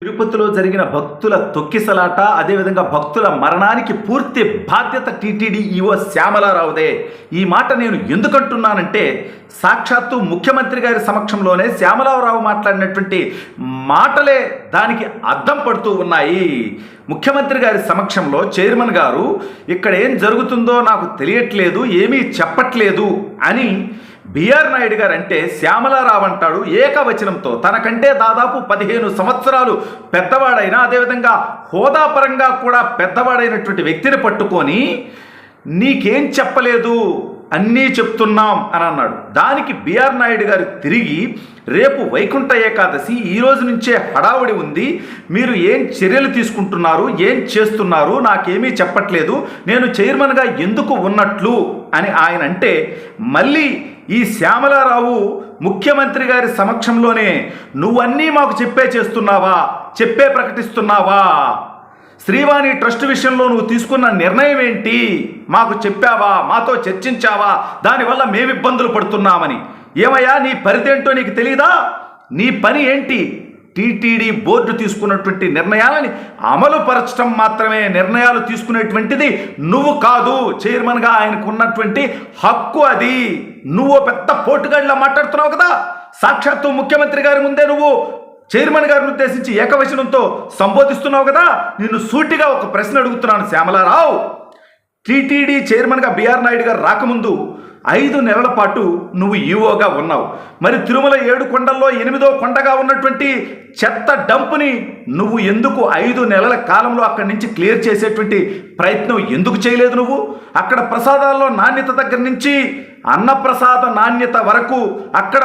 తిరుపతిలో జరిగిన భక్తుల తొక్కిసలాట, అదేవిధంగా భక్తుల మరణానికి పూర్తి బాధ్యత టీటీడీ ఈవో శ్యామలారావుదే. ఈ మాట నేను ఎందుకంటున్నానంటే, సాక్షాత్తు ముఖ్యమంత్రి గారి సమక్షంలోనే శ్యామలారావు మాట్లాడినటువంటి మాటలే దానికి అద్దం పడుతూ ఉన్నాయి. ముఖ్యమంత్రి గారి సమక్షంలో చైర్మన్ గారు ఇక్కడ ఏం జరుగుతుందో నాకు తెలియట్లేదు, ఏమీ చెప్పట్లేదు అని బిఆర్ నాయుడు గారు అంటే, శ్యామలారావు అంటాడు ఏకవచనంతో. తనకంటే దాదాపు 15 సంవత్సరాలు పెద్దవాడైన, అదేవిధంగా హోదాపరంగా కూడా పెద్దవాడైనటువంటి వ్యక్తిని పట్టుకొని నీకేం చెప్పలేదు, అన్నీ చెప్తున్నాం అని అన్నాడు. దానికి బిఆర్ నాయుడు గారు తిరిగి, రేపు వైకుంఠ ఏకాదశి, ఈ రోజు నుంచే హడావుడి ఉంది, మీరు ఏం చర్యలు తీసుకుంటున్నారు, ఏం చేస్తున్నారు, నాకేమీ చెప్పట్లేదు, నేను చైర్మన్గా ఎందుకు ఉన్నట్లు అని ఆయన అంటే, మళ్ళీ ఈ శ్యామలారావు ముఖ్యమంత్రి గారి సమక్షంలోనే నువ్వన్నీ మాకు చేస్తున్నావా, ప్రకటిస్తున్నావా, శ్రీవాణి ట్రస్ట్ విషయంలో నువ్వు తీసుకున్న నిర్ణయం ఏంటి, మాకు చెప్పావా, మాతో చర్చించావా, దానివల్ల మేము ఇబ్బందులు పడుతున్నామని. ఏమయ్యా నీ పరిధేంటో నీకు తెలీదా? నీ పని ఏంటి? టీటీడీ బోర్డు తీసుకున్నటువంటి నిర్ణయాలని అమలు పరచడం మాత్రమే. నిర్ణయాలు తీసుకునేటువంటిది నువ్వు కాదు. చైర్మన్గా ఆయనకు ఉన్నటువంటి హక్కు అది. నువ్వు పెద్ద పోటుగాడిలా మాట్లాడుతున్నావు కదా, సాక్షాత్తు ముఖ్యమంత్రి గారి ముందే నువ్వు చైర్మన్ గారిని ఉద్దేశించి ఏకవచనంతో సంబోధిస్తున్నావు కదా. నిన్ను సూటిగా ఒక ప్రశ్న అడుగుతున్నాను శ్యామలారావు. టీటీడీ చైర్మన్గా బిఆర్ నాయుడు గారు రాకముందు 5 నెలల పాటు నువ్వు ఈవోగా ఉన్నావు. మరి తిరుమల 7 కొండల్లో 8వ కొండగా ఉన్నటువంటి చెత్త డంపుని నువ్వు ఎందుకు 5 నెలల కాలంలో అక్కడి నుంచి క్లియర్ చేసేటువంటి ప్రయత్నం ఎందుకు చేయలేదు? నువ్వు అక్కడ ప్రసాదాల్లో నాణ్యత దగ్గర నుంచి అన్నప్రసాద నాణ్యత వరకు, అక్కడ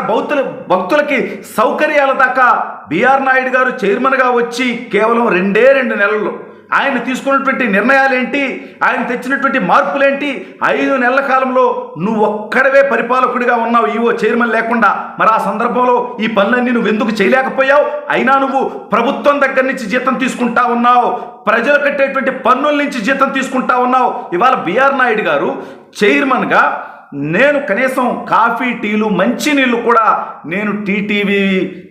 భక్తులకి సౌకర్యాల దాకా బిఆర్ నాయుడు గారు చైర్మన్గా వచ్చి కేవలం 2 నెలల్లో ఆయన తీసుకున్నటువంటి నిర్ణయాలేంటి, ఆయన తెచ్చినటువంటి మార్పులేంటి? 5 నెలల కాలంలో నువ్వు ఒక్కడవే పరిపాలకుడిగా ఉన్నావు, ఈవో చైర్మన్ లేకుండా. మరి ఆ సందర్భంలో ఈ పనులన్నీ నువ్వు ఎందుకు చేయలేకపోయావు? అయినా నువ్వు ప్రభుత్వం దగ్గర నుంచి జీతం తీసుకుంటా ఉన్నావు, ప్రజలు కట్టేటువంటి పన్నుల నుంచి జీతం తీసుకుంటా ఉన్నావు. ఇవాళ బిఆర్ నాయుడు గారు చైర్మన్గా నేను కనీసం కాఫీ, టీలు, మంచినీళ్ళు కూడా నేను టీటీవీ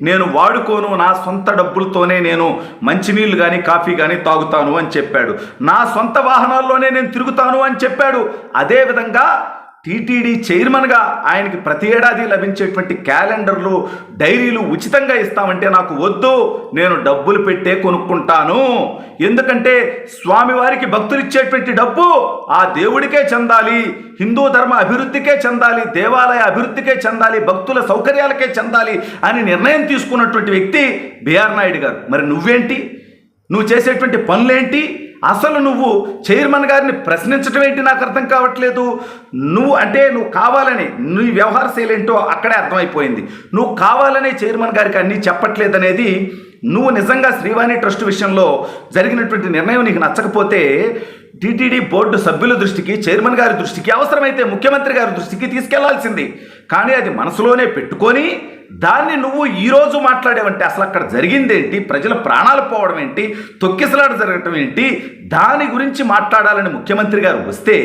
నేను వాడుకోను, నా సొంత డబ్బులతోనే నేను మంచినీళ్ళు కానీ కాఫీ కానీ తాగుతాను అని చెప్పాడు. నా సొంత వాహనాల్లోనే నేను తిరుగుతాను అని చెప్పాడు. అదేవిధంగా టీటీడీ చైర్మన్గా ఆయనకి ప్రతి ఏడాది లభించేటువంటి క్యాలెండర్లు, డైరీలు ఉచితంగా ఇస్తామంటే నాకు వద్దు, నేను డబ్బులు పెట్టే కొనుక్కుంటాను. ఎందుకంటే స్వామివారికి భక్తులు ఇచ్చేటువంటి డబ్బు ఆ దేవుడికే చెందాలి, హిందూ ధర్మ అభివృద్ధికే చెందాలి, దేవాలయ అభివృద్ధికే చెందాలి, భక్తుల సౌకర్యాలకే చెందాలి అని నిర్ణయం తీసుకున్నటువంటి వ్యక్తి బిఆర్ నాయుడు గారు. మరి నువ్వేంటి? నువ్వు చేసేటువంటి పనులేంటి? అసలు నువ్వు చైర్మన్ గారిని ప్రశ్నించడం ఏంటి నాకు అర్థం కావట్లేదు. నువ్వు కావాలని నీ వ్యవహార శైలి ఏంటో అక్కడే అర్థమైపోయింది. నువ్వు కావాలనే చైర్మన్ గారికి అన్నీ చెప్పట్లేదనేది, నువ్వు నిజంగా శ్రీవాణి ట్రస్ట్ విషయంలో జరిగినటువంటి నిర్ణయం నీకు నచ్చకపోతే టీటీడీ బోర్డు సభ్యుల దృష్టికి, చైర్మన్ గారి దృష్టికి, అవసరమైతే ముఖ్యమంత్రి గారి దృష్టికి తీసుకెళ్లాల్సింది. కానీ అది మనసులోనే పెట్టుకొని దాన్ని నువ్వు ఈరోజు మాట్లాడేవంటే అసలు అక్కడ జరిగిందేంటి, ప్రజల ప్రాణాలు పోవడం ఏంటి, తొక్కిసలాట జరగటం ఏంటి, దాని గురించి మాట్లాడాలని ముఖ్యమంత్రి గారు వస్తే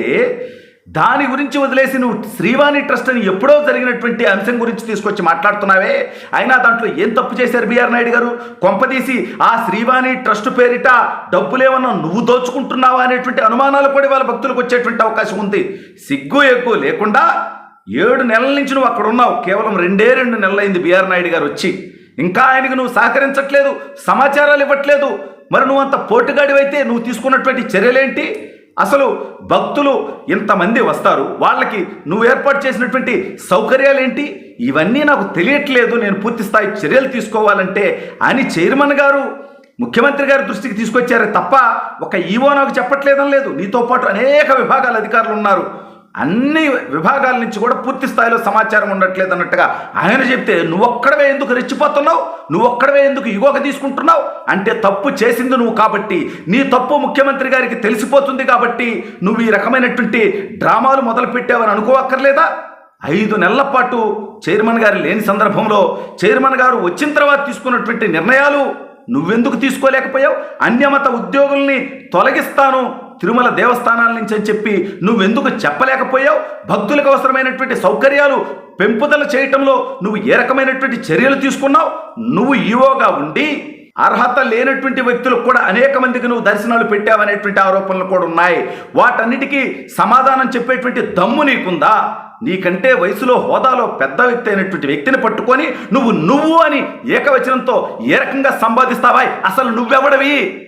దాని గురించి వదిలేసి నువ్వు శ్రీవాణి ట్రస్ట్ అని ఎప్పుడో జరిగినటువంటి అంశం గురించి తీసుకొచ్చి మాట్లాడుతున్నావే. అయినా దాంట్లో ఏం తప్పు చేశారు బిఆర్ నాయుడు గారు? కొంపదీసి ఆ శ్రీవాణి ట్రస్ట్ పేరిట డబ్బులేమన్నా నువ్వు దోచుకుంటున్నావా అనేటువంటి అనుమానాలు కూడా వాళ్ళ భక్తులకు వచ్చేటువంటి అవకాశం ఉంది. సిగ్గు ఎగ్గు లేకుండా 7 నెలల నుంచి నువ్వు అక్కడ ఉన్నావు. కేవలం 2 నెలలైంది బిఆర్ నాయుడు గారు వచ్చి. ఇంకా ఆయనకు నువ్వు సహకరించట్లేదు, సమాచారాలు ఇవ్వట్లేదు. మరి నువ్వు అంత పోటుగాడివైతే నువ్వు తీసుకున్నటువంటి చర్యలేంటి? అసలు భక్తులు ఇంతమంది వస్తారు, వాళ్ళకి నువ్వు ఏర్పాటు చేసినటువంటి సౌకర్యాలేంటి? ఇవన్నీ నాకు తెలియట్లేదు, నేను పూర్తి స్థాయి చర్యలు తీసుకోవాలంటే అని చైర్మన్ గారు ముఖ్యమంత్రి గారి దృష్టికి తీసుకొచ్చారే తప్ప ఒక ఈవో నాకు చెప్పట్లేదని లేదు. నీతో పాటు అనేక విభాగాల అధికారులు ఉన్నారు, అన్ని విభాగాల నుంచి కూడా పూర్తి స్థాయిలో సమాచారం ఉండట్లేదు అన్నట్టుగా ఆయన చెప్తే నువ్వొక్కడవే ఎందుకు రెచ్చిపోతున్నావు, నువ్వొక్కడవే ఎందుకు ఇగోక తీసుకుంటున్నావు? అంటే తప్పు చేసింది నువ్వు కాబట్టి, నీ తప్పు ముఖ్యమంత్రి గారికి తెలిసిపోతుంది కాబట్టి నువ్వు ఈ రకమైనటువంటి డ్రామాలు మొదలు పెట్టావని అనుకోవక్కర్లేదా? 5 నెలల పాటు చైర్మన్ గారు లేని సందర్భంలో చైర్మన్ గారు వచ్చిన తర్వాత తీసుకున్నటువంటి నిర్ణయాలు నువ్వెందుకు తీసుకోలేకపోయావు? అన్యమత ఉద్యోగుల్ని తొలగిస్తాను తిరుమల దేవస్థానాల నుంచి అని చెప్పి నువ్వెందుకు చెప్పలేకపోయావు? భక్తులకు అవసరమైనటువంటి సౌకర్యాలు పెంపుదల చేయటంలో నువ్వు ఏ రకమైనటువంటి చర్యలు తీసుకున్నావు? నువ్వు ఈవోగా ఉండి అర్హత లేనటువంటి వ్యక్తులకు కూడా అనేక మందికి నువ్వు దర్శనాలు పెట్టావనేటువంటి ఆరోపణలు కూడా ఉన్నాయి. వాటన్నిటికీ సమాధానం చెప్పేటువంటి దమ్ము నీకుందా? నీకంటే వయసులో హోదాలో పెద్ద వ్యక్తి అయినటువంటి వ్యక్తిని పట్టుకొని నువ్వు అని ఏకవచనంతో ఏ రకంగా సంపాదిస్తావా? అసలు నువ్వెవడవి?